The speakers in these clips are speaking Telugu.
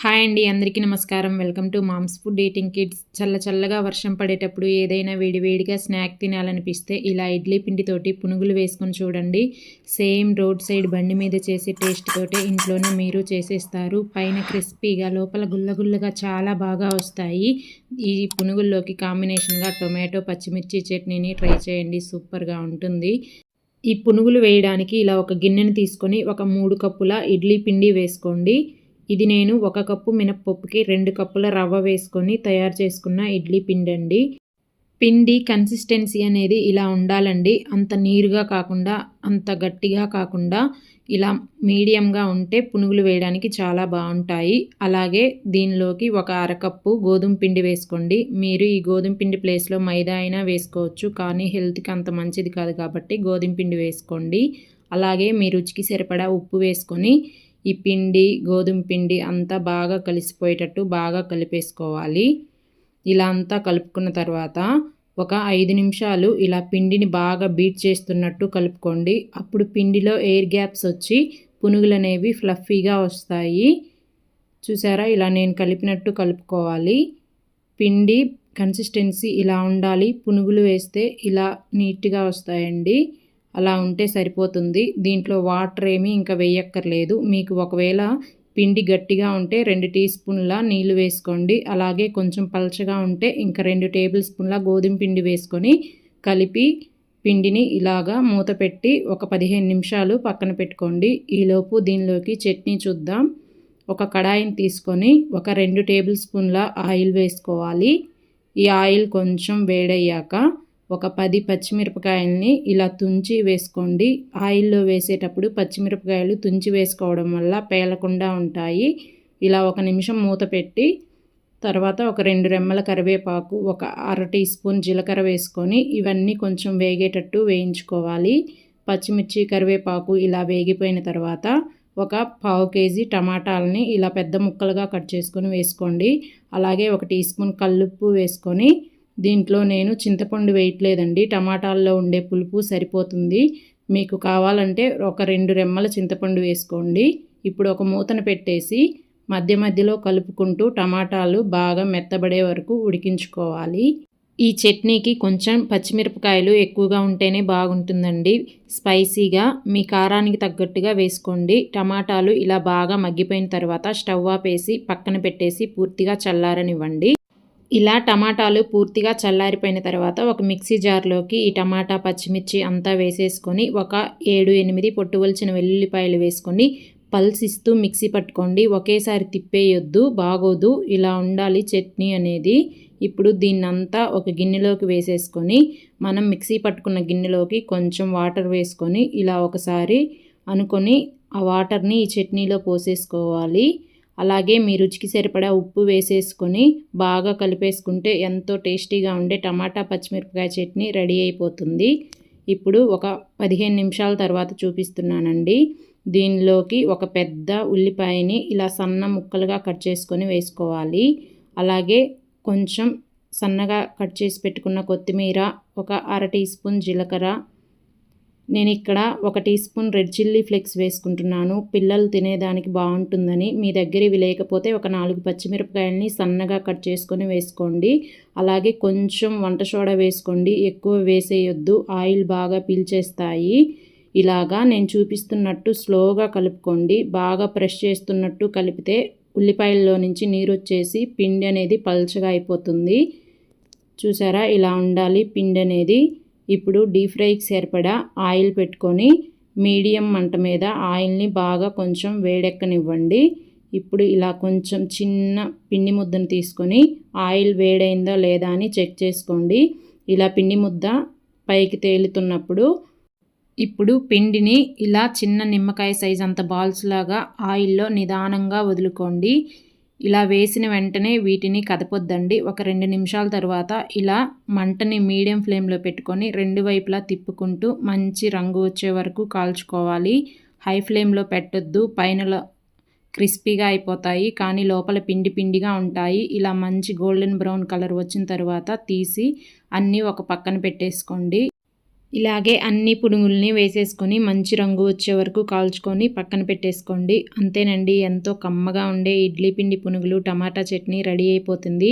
హాయ్ అండి, అందరికీ నమస్కారం. Welcome to moms food eating kids. చల్లగా వర్షం పడేటప్పుడు ఏదైనా వేడివేడిగా స్నాక్ తినాలనిపిస్తే ఇలా ఇడ్లీ పిండితోటి పునుగులు వేసుకొని చూడండి. సేమ్ రోడ్ సైడ్ బండి మీద చేసే టేస్ట్ తోటే ఇంట్లోనే మీరు చేసేస్తారు. పైన క్రిస్పీగా, లోపల గుల్లగుల్లగా చాలా బాగా వస్తాయి. ఈ పునుగుల్లోకి కాంబినేషన్గా టొమాటో పచ్చిమిర్చి చట్నీని ట్రై చేయండి, సూపర్గా ఉంటుంది. ఈ పునుగులు వేయడానికి ఇలా ఒక గిన్నెను తీసుకొని ఒక 3 కప్పుల ఇడ్లీ పిండి వేసుకోండి. ఇది నేను 1 కప్పు మినప్పప్పుకి 2 కప్పుల రవ్వ వేసుకొని తయారు చేసుకున్న ఇడ్లీ పిండి అండి. పిండి కన్సిస్టెన్సీ అనేది ఇలా ఉండాలండి. అంత నీరుగా కాకుండా, అంత గట్టిగా కాకుండా ఇలా మీడియంగా ఉంటే పునుగులు వేయడానికి చాలా బాగుంటాయి. అలాగే దీనిలోకి ఒక అరకప్పు గోధుమ పిండి వేసుకోండి. మీరు ఈ గోధుమ పిండి ప్లేస్లో మైదా అయినా వేసుకోవచ్చు, కానీ హెల్త్కి అంత మంచిది కాదు కాబట్టి గోధుమ పిండి వేసుకోండి. అలాగే మీ రుచికి సరిపడా ఉప్పు వేసుకొని ఈ పిండి, గోధుమ పిండి అంతా బాగా కలిసిపోయేటట్టు బాగా కలిపేసుకోవాలి. ఇలా అంతా కలుపుకున్న తర్వాత ఒక 5 నిమిషాలు ఇలా పిండిని బాగా బీట్ చేస్తున్నట్టు కలుపుకోండి. అప్పుడు పిండిలో ఎయిర్ గ్యాప్స్ వచ్చి పునుగులు అనేవి ఫ్లఫీగా వస్తాయి. చూసారా, ఇలా నేను కలిపినట్టు కలుపుకోవాలి. పిండి కన్సిస్టెన్సీ ఇలా ఉండాలి. పునుగులు వేస్తే ఇలా నీట్గా వస్తాయండి. అలా ఉంటే సరిపోతుంది. దీంట్లో వాటర్ ఏమీ ఇంకా వేయక్కర్లేదు. మీకు ఒకవేళ పిండి గట్టిగా ఉంటే 2 టీ స్పూన్ల నీళ్ళు వేసుకోండి. అలాగే కొంచెం పలచగా ఉంటే ఇంకా 2 టేబుల్ స్పూన్ల గోధుమ పిండి వేసుకొని కలిపి పిండిని ఇలాగా మూత పెట్టి ఒక 15 నిమిషాలు పక్కన పెట్టుకోండి. ఈలోపు దీనిలోకి చట్నీ చూద్దాం. ఒక కడాయిని తీసుకొని ఒక 2 టేబుల్ స్పూన్ల ఆయిల్ వేసుకోవాలి. ఈ ఆయిల్ కొంచెం వేడయ్యాక ఒక 10 పచ్చిమిరపకాయలని ఇలా తుంచి వేసుకోండి. ఆయిల్లో వేసేటప్పుడు పచ్చిమిరపకాయలు తుంచి వేసుకోవడం వల్ల పేలకుండా ఉంటాయి. ఇలా 1 నిమిషం మూత పెట్టి తర్వాత ఒక 2 రెమ్మల కరివేపాకు, ఒక అర టీ స్పూన్ జీలకర్ర వేసుకొని ఇవన్నీ కొంచెం వేగేటట్టు వేయించుకోవాలి. పచ్చిమిర్చి, కరివేపాకు ఇలా వేగిపోయిన తర్వాత ఒక 1/2 కేజీ టమాటాలని ఇలా పెద్ద ముక్కలుగా కట్ చేసుకొని వేసుకోండి. అలాగే 1 టీ స్పూన్ కల్లుప్పు వేసుకొని దీంట్లో నేను చింతపండు వేయట్లేదండి. టమాటాల్లో ఉండే పులుపు సరిపోతుంది. మీకు కావాలంటే ఒక 2 రెమ్మల చింతపండు వేసుకోండి. ఇప్పుడు ఒక మూతను పెట్టేసి మధ్యలో కలుపుకుంటూ టమాటాలు బాగా మెత్తబడే వరకు ఉడికించుకోవాలి. ఈ చట్నీకి కొంచెం పచ్చిమిరపకాయలు ఎక్కువగా ఉంటేనే బాగుంటుందండి. స్పైసీగా మీ కారానికి తగ్గట్టుగా వేసుకోండి. టమాటాలు ఇలా బాగా మగ్గిపోయిన తర్వాత స్టవ్ ఆపేసి పక్కన పెట్టేసి పూర్తిగా చల్లారనివ్వండి. ఇలా టమాటాలు పూర్తిగా చల్లారిపోయిన తర్వాత ఒక మిక్సీ జార్లోకి ఈ టమాటా, పచ్చిమిర్చి అంతా వేసేసుకొని ఒక 7-8 పొట్టు ఒలిచిన వెల్లుల్లిపాయలు వేసుకొని పల్స్ ఇస్తూ మిక్సీ పట్టుకోండి. ఒకేసారి తిప్పేయొద్దు, బాగోదు. ఇలా ఉండాలి చట్నీ అనేది. ఇప్పుడు దీన్నంతా ఒక గిన్నెలోకి వేసేసుకొని మనం మిక్సీ పట్టుకున్న గిన్నెలోకి కొంచెం వాటర్ వేసుకొని ఇలా ఒకసారి అనుకొని ఆ వాటర్ని ఈ చట్నీలో పోసేసుకోవాలి. అలాగే మీ రుచికి సరిపడా ఉప్పు వేసేసుకొని బాగా కలిపేసుకుంటే ఎంతో టేస్టీగా ఉండే టమాటా పచ్చిమిరపకాయ చట్నీ రెడీ అయిపోతుంది. ఇప్పుడు ఒక 15 నిమిషాల తర్వాత చూపిస్తున్నానండి. దీనిలోకి ఒక పెద్ద ఉల్లిపాయని ఇలా సన్న ముక్కలుగా కట్ చేసుకొని వేసుకోవాలి. అలాగే కొంచెం సన్నగా కట్ చేసి పెట్టుకున్న కొత్తిమీర, ఒక అర టీ స్పూన్ జీలకర్ర, నేను ఇక్కడ 1 teaspoon red chilli flakes వేసుకుంటున్నాను. పిల్లలు తినేదానికి బాగుంటుందని. మీ దగ్గర ఇవి లేకపోతే ఒక 4 పచ్చిమిరపకాయలని సన్నగా కట్ చేసుకొని వేసుకోండి. అలాగే కొంచెం వంట సోడా వేసుకోండి. ఎక్కువ వేసేయొద్దు, ఆయిల్ బాగా పీల్చేస్తాయి. ఇలాగా నేను చూపిస్తున్నట్టు స్లోగా కలుపుకోండి. బాగా ప్రెస్ చేస్తున్నట్టు కలిపితే ఉల్లిపాయల్లో నుంచి నీరు వచ్చేసి పిండి అనేది పల్చగా అయిపోతుంది. చూసారా, ఇలా ఉండాలి పిండి అనేది. ఇప్పుడు డీప్ ఫ్రైకి సరిపడా ఆయిల్ పెట్టుకొని మీడియం మంట మీద ఆయిల్ని బాగా కొంచెం వేడెక్కనివ్వండి. ఇప్పుడు ఇలా కొంచెం చిన్న పిండి ముద్దను తీసుకొని ఆయిల్ వేడైందా లేదా అని చెక్ చేసుకోండి. ఇలా పిండి ముద్ద పైకి తేలుతున్నప్పుడు ఇప్పుడు పిండిని ఇలా చిన్న నిమ్మకాయ సైజ్ అంత బాల్స్ లాగా ఆయిల్లో నిదానంగా వదులుకోండి. ఇలా వేసిన వెంటనే వీటిని కదపొద్దండి. ఒక 2 నిమిషాల తర్వాత ఇలా మంటని మీడియం ఫ్లేమ్లో పెట్టుకొని 2 వైపులా తిప్పుకుంటూ మంచి రంగు వచ్చే వరకు కాల్చుకోవాలి. హై ఫ్లేమ్లో పెట్టొద్దు, పైన క్రిస్పీగా అయిపోతాయి కానీ లోపల పిండిగా ఉంటాయి. ఇలా మంచి గోల్డెన్ బ్రౌన్ కలర్ వచ్చిన తర్వాత తీసి అన్నీ ఒక పక్కన పెట్టేసుకోండి. ఇలాగే అన్ని పునుగుల్ని వేసేసుకొని మంచి రంగు వచ్చే వరకు కాల్చుకొని పక్కన పెట్టేసుకోండి. అంతేనండి, ఎంతో కమ్మగా ఉండే ఇడ్లీ పిండి పునుగులు టమాటా చట్నీ రెడీ అయిపోతుంది.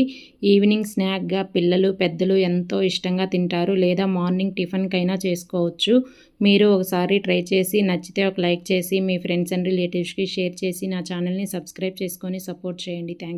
ఈవినింగ్ స్నాక్గా పిల్లలు పెద్దలు ఎంతో ఇష్టంగా తింటారు, లేదా మార్నింగ్ టిఫిన్కైనా చేసుకోవచ్చు. మీరు ఒకసారి ట్రై చేసి నచ్చితే ఒక లైక్ చేసి మీ ఫ్రెండ్స్ అండ్ రిలేటివ్స్కి షేర్ చేసి నా ఛానల్ని సబ్స్క్రైబ్ చేసుకొని సపోర్ట్ చేయండి. థ్యాంక్స్.